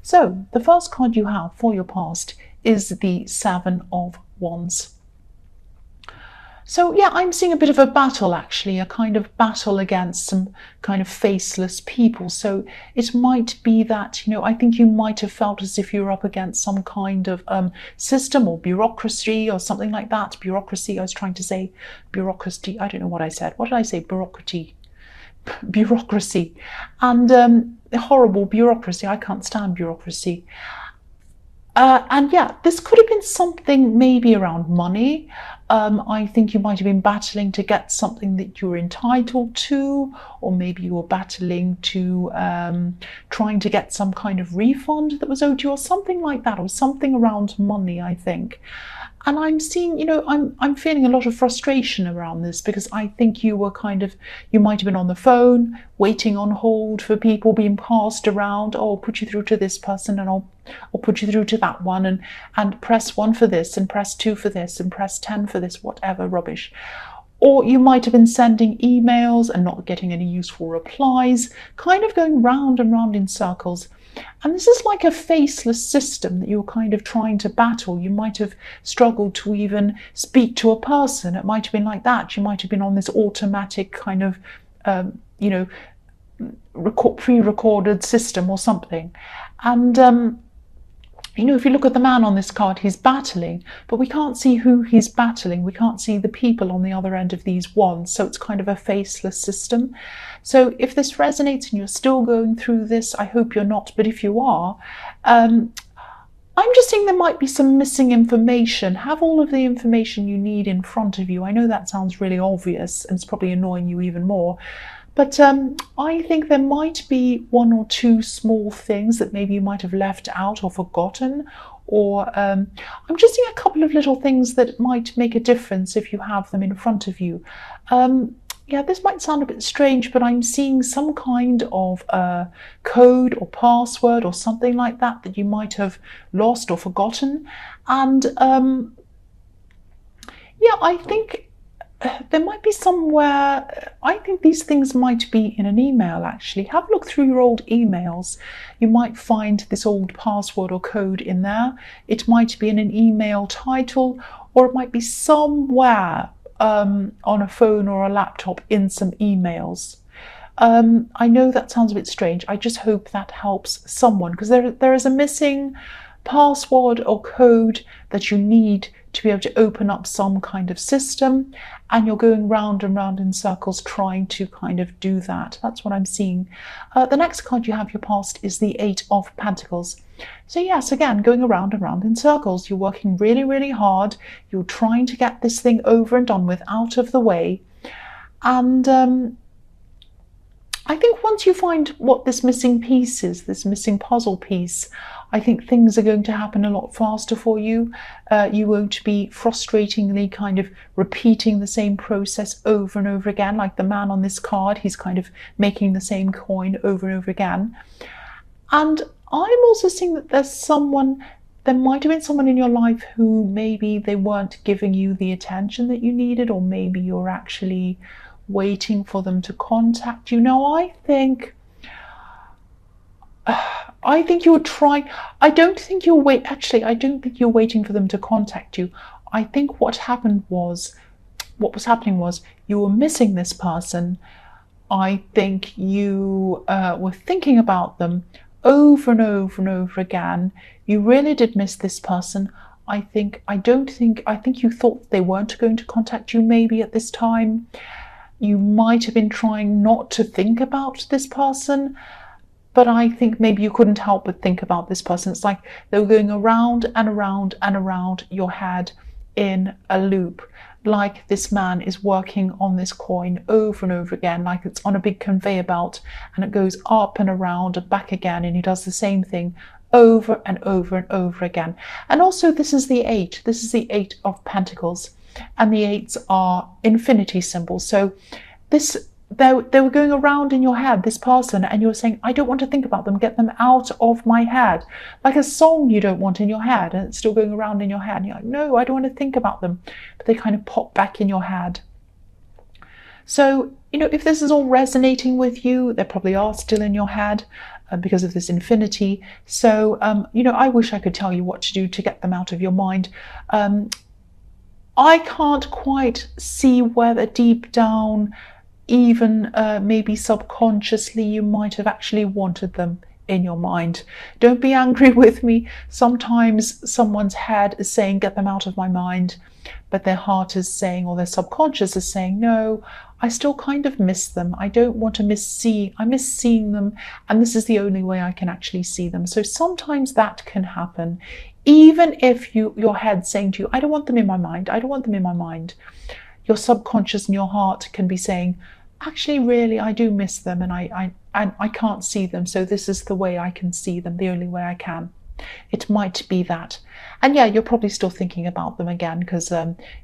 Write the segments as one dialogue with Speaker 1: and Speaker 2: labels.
Speaker 1: So the first card you have for your past is the Seven of Wands. So yeah, I'm seeing a bit of a battle, actually, a kind of battle against some kind of faceless people. So it might be that, I think you might have felt as if you were up against some kind of system or bureaucracy or something like that. Bureaucracy, I was trying to say bureaucracy. I don't know what I said. What did I say? Bureaucracy. And horrible bureaucracy. I can't stand bureaucracy. And yeah, this could have been something maybe around money. I think you might have been battling to get something that you were entitled to, or maybe you were battling to trying to get some kind of refund that was owed to you, or something like that, or something around money, I think. And I'm seeing, I'm feeling a lot of frustration around this, because I think you might have been on the phone, waiting on hold for people being passed around. Oh, I'll put you through to this person, and I'll put you through to that one, and press 1 for this, and press 2 for this, and press 10 for this, whatever rubbish. Or you might have been sending emails and not getting any useful replies, kind of going round and round in circles. And this is like a faceless system that you're kind of trying to battle. You might have struggled to even speak to a person. It might have been like that. You might have been on this automatic kind of, pre-recorded system or something. And if you look at the man on this card, he's battling, but we can't see who he's battling. We can't see the people on the other end of these wands. So it's kind of a faceless system. So if this resonates and you're still going through this, I hope you're not. But if you are, I'm just seeing there might be some missing information. Have all of the information you need in front of you. I know that sounds really obvious, and it's probably annoying you even more. But I think there might be 1 or 2 small things that maybe you might have left out or forgotten. Or I'm just seeing a couple of little things that might make a difference if you have them in front of you. Yeah, this might sound a bit strange, but I'm seeing some kind of code or password or something like that you might have lost or forgotten. And yeah, I think there might be somewhere, I think these things might be in an email, actually. Have a look through your old emails. You might find this old password or code in there. It might be in an email title, or it might be somewhere on a phone or a laptop in some emails. I know that sounds a bit strange. I just hope that helps someone, because there is a missing password or code that you need to be able to open up some kind of system, and you're going round and round in circles trying to kind of do that. That's what I'm seeing. The next card you have, your past, is the 8 of Pentacles. So yes, again, going around and round in circles. You're working really, really hard. You're trying to get this thing over and done with, out of the way. And I think once you find what this missing piece is, this missing puzzle piece, I think things are going to happen a lot faster for you. You won't be frustratingly kind of repeating the same process over and over again, like the man on this card. He's kind of making the same coin over and over again. And I'm also seeing that there might have been someone in your life who maybe they weren't giving you the attention that you needed, or maybe you're actually waiting for them to contact you. Now, I think you're trying. I don't think you're waiting for them to contact you. I think what was happening was you were missing this person. I think you were thinking about them over and over and over again. You really did miss this person. I think you thought they weren't going to contact you maybe at this time. You might have been trying not to think about this person, but I think maybe you couldn't help but think about this person. It's like they were going around and around and around your head in a loop, like this man is working on this coin over and over again, like it's on a big conveyor belt, and it goes up and around and back again, and he does the same thing over and over and over again. And also, this is the 8. This is the 8 of Pentacles. And the 8s are infinity symbols. So they were going around in your head, this person, and you were saying, I don't want to think about them, get them out of my head. Like a song you don't want in your head, and it's still going around in your head. And you're like, no, I don't want to think about them. But they kind of pop back in your head. So, if this is all resonating with you, they probably are still in your head. because of this infinity. So, I wish I could tell you what to do to get them out of your mind. I can't quite see whether deep down, even maybe subconsciously, you might have actually wanted them in your mind. Don't be angry with me. Sometimes someone's head is saying, get them out of my mind, but their heart is saying, or their subconscious is saying, no, I still kind of miss them. I don't want to I miss seeing them, and this is the only way I can actually see them. So sometimes that can happen. Even if your head's saying to you, I don't want them in my mind, I don't want them in my mind, your subconscious and your heart can be saying, actually, really, I do miss them, and I can't see them, so this is the way I can see them, the only way I can. It might be that. And yeah, you're probably still thinking about them again, because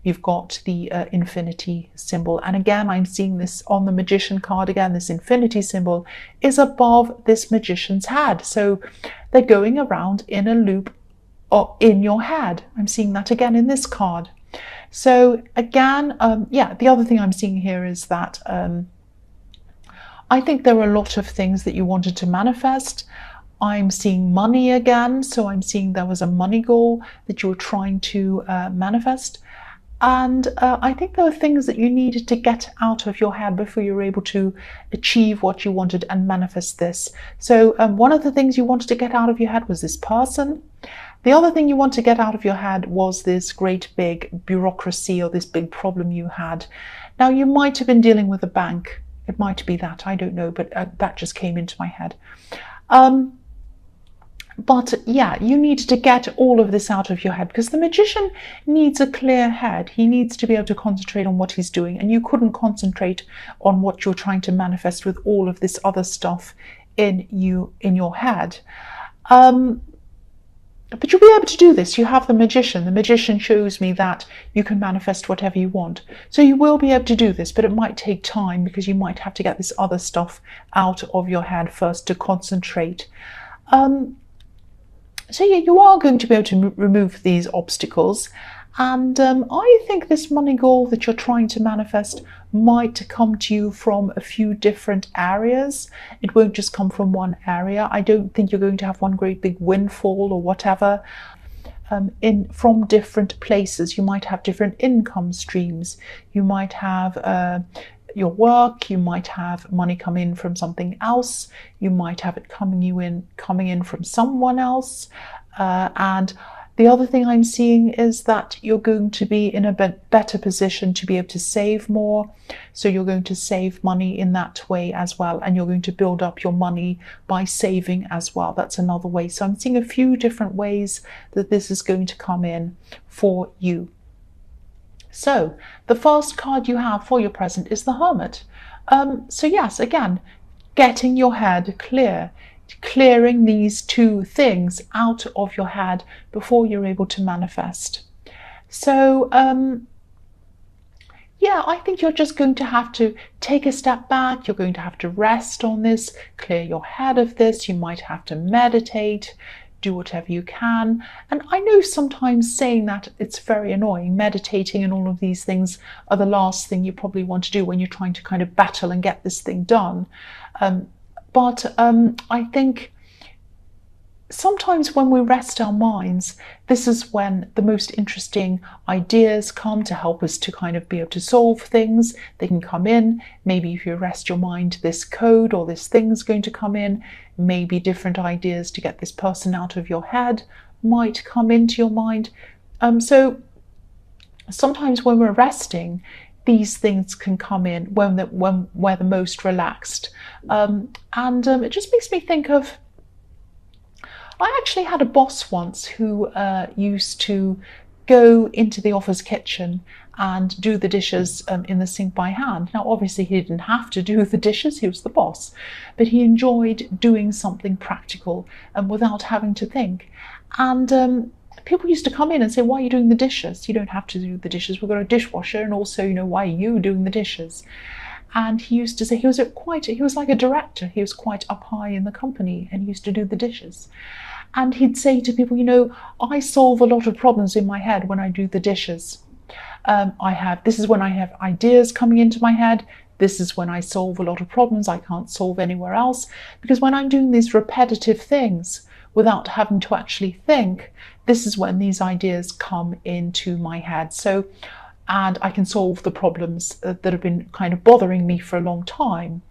Speaker 1: you've got the infinity symbol. And again, I'm seeing this on the magician card again. This infinity symbol is above this magician's head. So they're going around in a loop or in your head. I'm seeing that again in this card. So again, the other thing I'm seeing here is that I think there are a lot of things that you wanted to manifest. I'm seeing money again, so I'm seeing there was a money goal that you were trying to manifest. And I think there were things that you needed to get out of your head before you were able to achieve what you wanted and manifest this. So one of the things you wanted to get out of your head was this person. The other thing you want to get out of your head was this great big bureaucracy or this big problem you had. Now, you might have been dealing with a bank. It might be that, I don't know, but that just came into my head. But yeah, you need to get all of this out of your head, because the magician needs a clear head. He needs to be able to concentrate on what he's doing, and you couldn't concentrate on what you're trying to manifest with all of this other stuff in your head. But you'll be able to do this. You have the magician. The magician shows me that you can manifest whatever you want. So you will be able to do this, but it might take time, because you might have to get this other stuff out of your head first to concentrate. So yeah, you are going to be able to remove these obstacles. And I think this money goal that you're trying to manifest might come to you from a few different areas. It won't just come from one area. I don't think you're going to have one great big windfall or whatever. From different places, you might have different income streams. You might have your work, you might have money come in from something else, you might have it coming in from someone else, and the other thing I'm seeing is that you're going to be in a better position to be able to save more. So you're going to save money in that way as well, and you're going to build up your money by saving as well. That's another way. So I'm seeing a few different ways that this is going to come in for you. So the first card you have for your present is the Hermit. So yes, again, getting your head clear, clearing these two things out of your head before you're able to manifest. So yeah, I think you're just going to have to take a step back. You're going to have to rest on this, clear your head of this. You might have to meditate, do whatever you can. And I know sometimes saying that it's very annoying. Meditating and all of these things are the last thing you probably want to do when you're trying to kind of battle and get this thing done. But I think sometimes when we rest our minds, this is when the most interesting ideas come to help us to kind of be able to solve things. They can come in. Maybe if you rest your mind, this code or this thing's going to come in. Maybe different ideas to get this person out of your head might come into your mind. So sometimes when we're resting, these things can come in when we're the most relaxed. It just makes me think of, I actually had a boss once who used to go into the office kitchen and do the dishes in the sink by hand. Now, obviously, he didn't have to do the dishes, he was the boss, but he enjoyed doing something practical without having to think. And people used to come in and say, why are you doing the dishes? You don't have to do the dishes. We've got a dishwasher, and also, why are you doing the dishes? And he used to say he was like a director. He was quite up high in the company, and he used to do the dishes. And he'd say to people, I solve a lot of problems in my head when I do the dishes. This is when I have ideas coming into my head. This is when I solve a lot of problems I can't solve anywhere else, because when I'm doing these repetitive things without having to actually think, this is when these ideas come into my head. So, and I can solve the problems that have been kind of bothering me for a long time.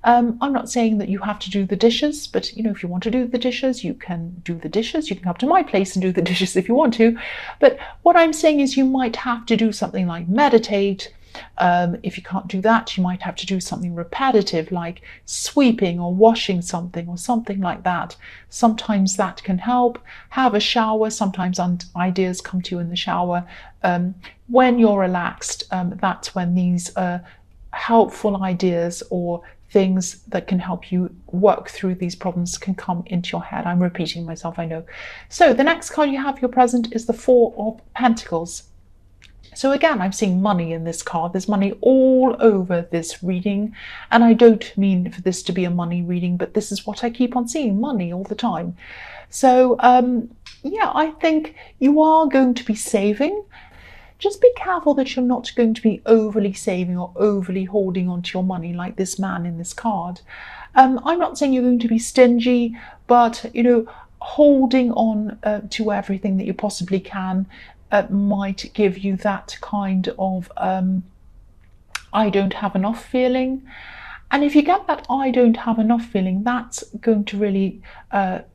Speaker 1: I'm not saying that you have to do the dishes, but if you want to do the dishes, you can do the dishes. You can come to my place and do the dishes if you want to. But what I'm saying is you might have to do something like meditate. If you can't do that, you might have to do something repetitive like sweeping or washing something or something like that. Sometimes that can help. Have a shower. Sometimes ideas come to you in the shower. When you're relaxed, that's when these helpful ideas or things that can help you work through these problems can come into your head. I'm repeating myself, I know. So the next card you have, your present, is the Four of Pentacles. So again, I'm seeing money in this card. There's money all over this reading. And I don't mean for this to be a money reading, but this is what I keep on seeing, money all the time. So yeah, I think you are going to be saving. Just be careful that you're not going to be overly saving or overly holding onto your money like this man in this card. I'm not saying you're going to be stingy, but holding on to everything that you possibly can might give you that kind of I don't have enough feeling. And if you get that I don't have enough feeling, that's going to really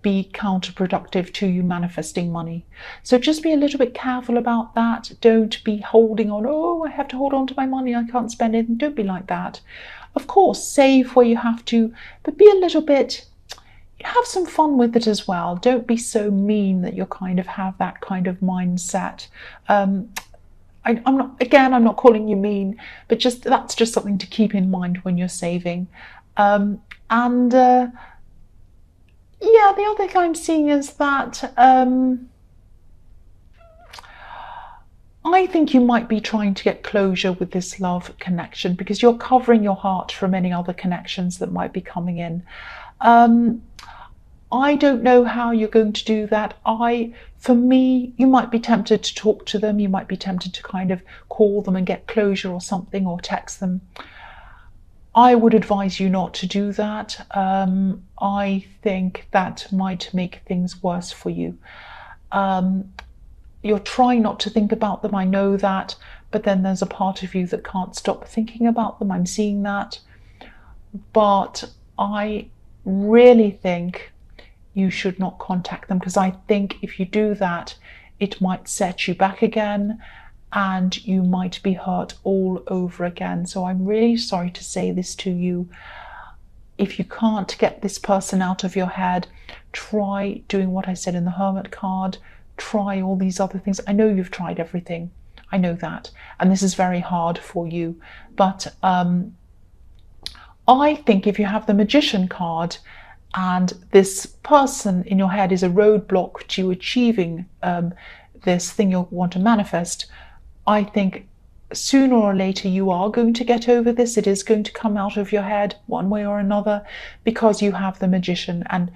Speaker 1: be counterproductive to you manifesting money. So just be a little bit careful about that. Don't be holding on, oh, I have to hold on to my money, I can't spend it. Don't be like that. Of course, save where you have to, but be a little bit, have some fun with it as well. Don't be so mean that you kind of have that kind of mindset. I'm not calling you mean, but that's just something to keep in mind when you're saving. Yeah, the other thing I'm seeing is that I think you might be trying to get closure with this love connection because you're covering your heart from any other connections that might be coming in. I don't know how you're going to do that. For me, you might be tempted to talk to them. You might be tempted to kind of call them and get closure or something, or text them. I would advise you not to do that. I think that might make things worse for you. You're trying not to think about them, I know that, but then there's a part of you that can't stop thinking about them. I'm seeing that. But I really think you should not contact them, because I think if you do that, it might set you back again and you might be hurt all over again. So I'm really sorry to say this to you. If you can't get this person out of your head, try doing what I said in the Hermit card. Try all these other things. I know you've tried everything. I know that. And this is very hard for you. But I think if you have the Magician card, and this person in your head is a roadblock to achieving this thing you want to manifest, I think sooner or later you are going to get over this. It is going to come out of your head one way or another, because you have the Magician and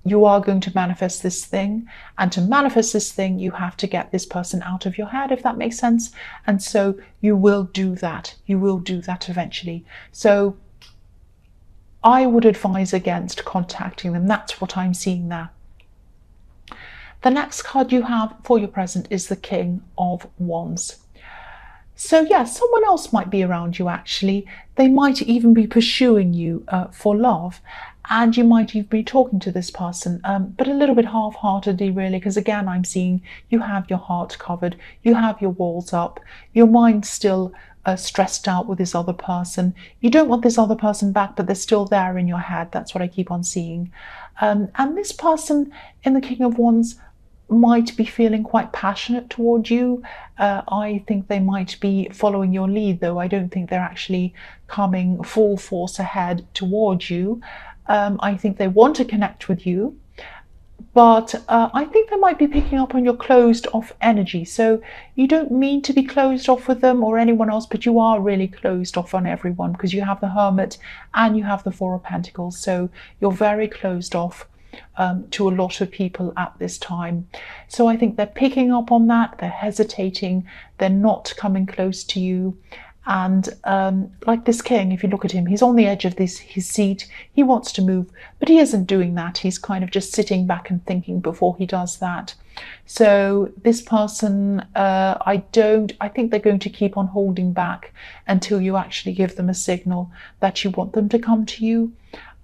Speaker 1: you are going to manifest this thing. And to manifest this thing, you have to get this person out of your head, if that makes sense. And so you will do that. You will do that eventually. So I would advise against contacting them. That's what I'm seeing there. The next card you have for your present is the King of Wands. So yeah, someone else might be around you actually. They might even be pursuing you for love, and you might even be talking to this person, but a little bit half-heartedly really, because again I'm seeing you have your heart covered, you have your walls up, your mind's still stressed out with this other person. You don't want this other person back, but they're still there in your head. That's what I keep on seeing. And this person in the King of Wands might be feeling quite passionate toward you. I think they might be following your lead, though I don't think they're actually coming full force ahead towards you. I think they want to connect with you, but I think they might be picking up on your closed off energy. So you don't mean to be closed off with them or anyone else, but you are really closed off on everyone, because you have the Hermit and you have the Four of Pentacles. So you're very closed off to a lot of people at this time. So I think they're picking up on that, they're hesitating, they're not coming close to you. And like this king, if you look at him, he's on the edge of his seat. He wants to move, but he isn't doing that. He's kind of just sitting back and thinking before he does that. So this person, I think they're going to keep on holding back until you actually give them a signal that you want them to come to you.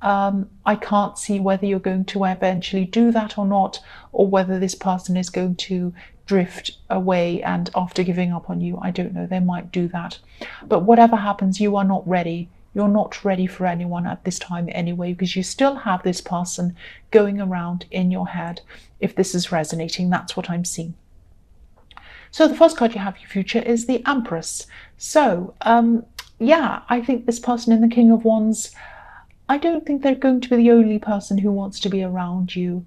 Speaker 1: I can't see whether you're going to eventually do that or not, or whether this person is going to drift away and after giving up on you. I don't know, they might do that. But whatever happens, you are not ready. You're not ready for anyone at this time anyway, because you still have this person going around in your head. If this is resonating, that's what I'm seeing. So the first card you have for your future is the Empress. So yeah, I think this person in the King of Wands, I don't think they're going to be the only person who wants to be around you.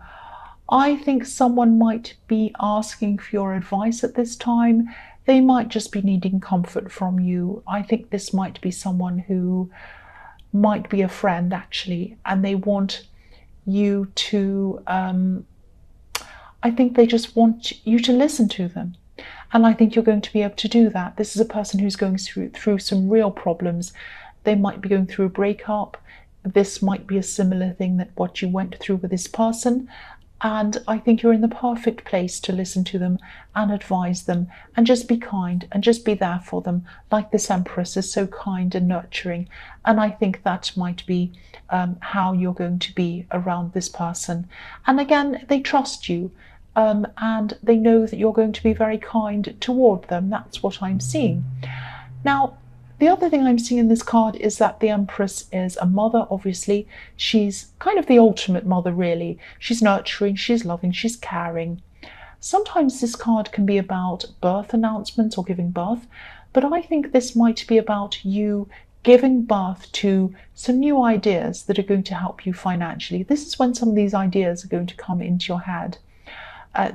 Speaker 1: I think someone might be asking for your advice at this time. They might just be needing comfort from you. I think this might be someone who might be a friend, actually, and they want you to, I think they just want you to listen to them. And I think you're going to be able to do that. This is a person who's going through some real problems. They might be going through a breakup. This might be a similar thing that what you went through with this person. And I think you're in the perfect place to listen to them and advise them and just be kind and just be there for them, like this Empress is so kind and nurturing. And I think that might be how you're going to be around this person. And again, they trust you and they know that you're going to be very kind toward them. That's what I'm seeing. Now, the other thing I'm seeing in this card is that the Empress is a mother, obviously. She's kind of the ultimate mother, really. She's nurturing, she's loving, she's caring. Sometimes this card can be about birth announcements or giving birth, but I think this might be about you giving birth to some new ideas that are going to help you financially. This is when some of these ideas are going to come into your head.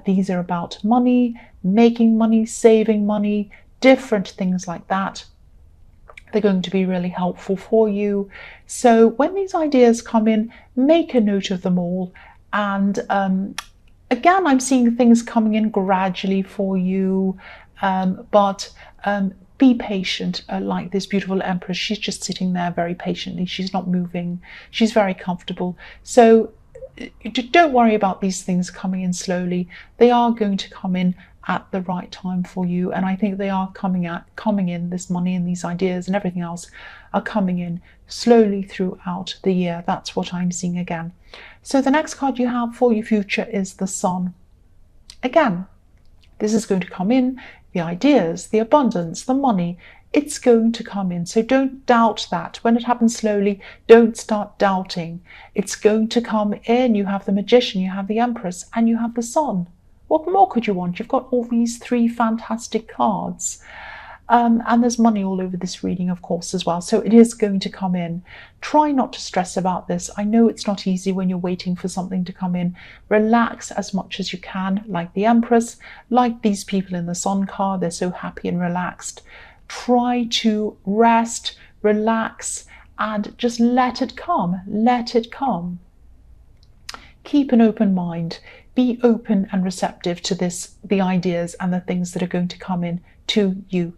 Speaker 1: These are about money, making money, saving money, different things like that. They're going to be really helpful for you. So when these ideas come in, make a note of them all. And again, I'm seeing things coming in gradually for you, but be patient, like this beautiful Empress. She's just sitting there very patiently. She's not moving. She's very comfortable. So don't worry about these things coming in slowly. They are going to come in at the right time for you, and I think they are coming in. This money and these ideas and everything else are coming in slowly throughout the year. That's what I'm seeing again. So the next card you have for your future is the Sun. Again, this is going to come in, the ideas, the abundance, the money. It's going to come in, so don't doubt that. When it happens slowly, don't start doubting. It's going to come in. You have the Magician, you have the Empress, and you have the Sun. What more could you want? You've got all these three fantastic cards. And there's money all over this reading, of course, as well. So it is going to come in. Try not to stress about this. I know it's not easy when you're waiting for something to come in. Relax as much as you can, like the Empress, like these people in the Sun card. They're so happy and relaxed. Try to rest, relax, and just let it come. Let it come. Keep an open mind. Be open and receptive to the ideas and the things that are going to come in to you.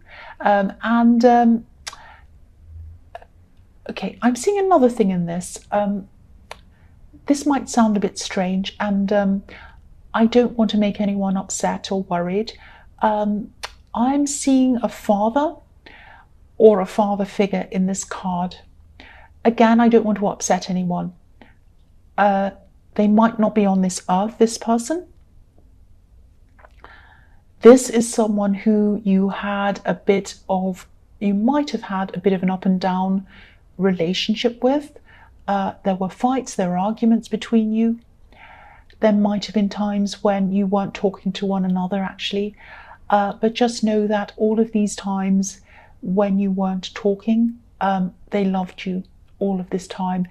Speaker 1: Okay, I'm seeing another thing in this. This might sound a bit strange, and I don't want to make anyone upset or worried. I'm seeing a father or a father figure in this card. Again, I don't want to upset anyone. They might not be on this earth, this person. This is someone who you might have had a bit of an up and down relationship with. There were fights, there were arguments between you. There might have been times when you weren't talking to one another, actually. But just know that all of these times when you weren't talking, they loved you all of this time.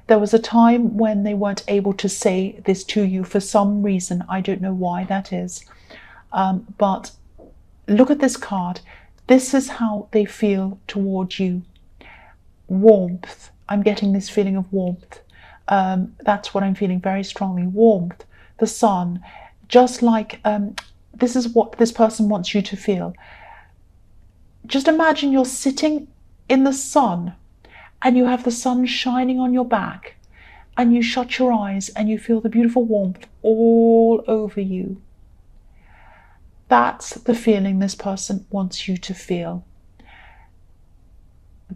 Speaker 1: There was a time when they weren't able to say this to you for some reason. I don't know why that is. But look at this card. This is how they feel towards you. Warmth. I'm getting this feeling of warmth. That's what I'm feeling very strongly. Warmth. The Sun. Just like this is what this person wants you to feel. just imagine you're sitting in the sun and you have the sun shining on your back, and you shut your eyes and you feel the beautiful warmth all over you. That's the feeling this person wants you to feel.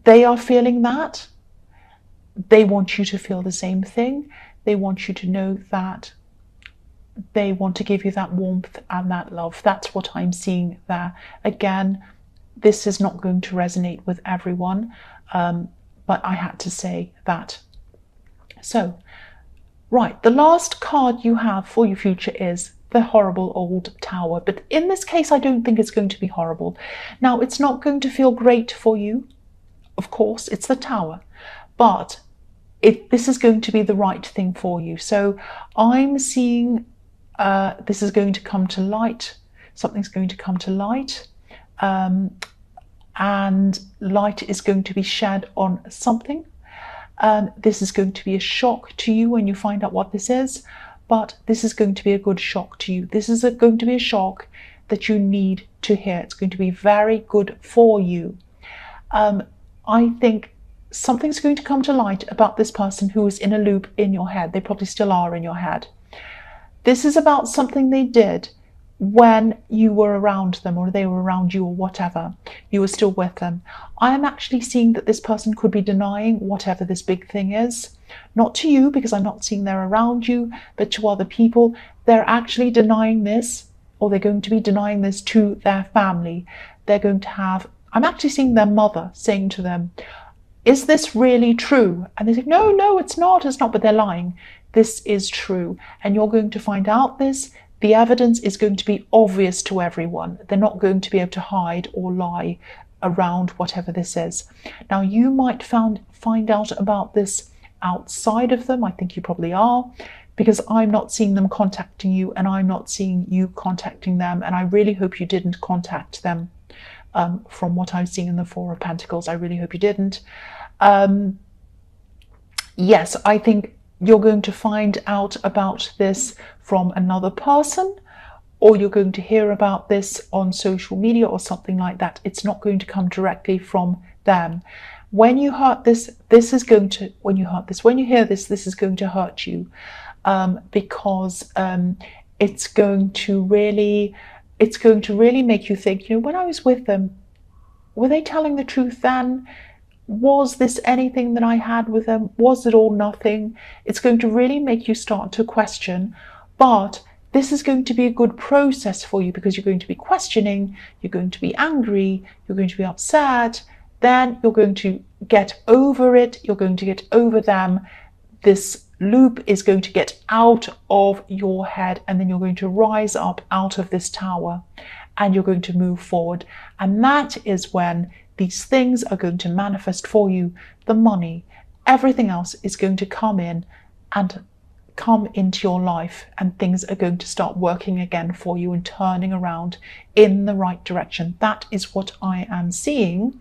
Speaker 1: They are feeling that. They want you to feel the same thing. They want you to know that they want to give you that warmth and that love. That's what I'm seeing there. Again, this is not going to resonate with everyone, but I had to say that. So, right, the last card you have for your future is the horrible old tower. But in this case, I don't think it's going to be horrible. Now, it's not going to feel great for you. Of course, it's the tower. But this is going to be the right thing for you. So I'm seeing this is going to come to light. Something's going to come to light. And light is going to be shed on something. This is going to be a shock to you when you find out what this is, but this is going to be a good shock to you. This is going to be a shock that you need to hear. It's going to be very good for you. I think something's going to come to light about this person who is in a loop in your head. They probably still are in your head. This is about something they did when you were around them, or they were around you, or whatever. You were still with them. I am actually seeing that this person could be denying whatever this big thing is. Not to you, because I'm not seeing they're around you, but to other people. They're actually denying this, or they're going to be denying this to their family. They're going to have, I'm actually seeing their mother saying to them, is this really true? And they say, no, it's not, but they're lying. This is true. And you're going to find out this. The evidence is going to be obvious to everyone. They're not going to be able to hide or lie around whatever this is. Now, you might find out about this outside of them. I think you probably are, because I'm not seeing them contacting you, and I'm not seeing you contacting them. And I really hope you didn't contact them. From what I'm seeing in the Four of Pentacles, I really hope you didn't. Yes, I think you're going to find out about this from another person, or you're going to hear about this on social media or something like that. It's not going to come directly from them. When you hear this, this is going to hurt you, because it's going to really make you think, when I was with them, were they telling the truth then? Was this anything that I had with them? Was it all nothing? It's going to really make you start to question, but this is going to be a good process for you, because you're going to be questioning, you're going to be angry, you're going to be upset, then you're going to get over it, you're going to get over them. This loop is going to get out of your head, and then you're going to rise up out of this tower, and you're going to move forward. And that is when these things are going to manifest for you. The money, everything else is going to come in and come into your life, and things are going to start working again for you and turning around in the right direction. That is what I am seeing.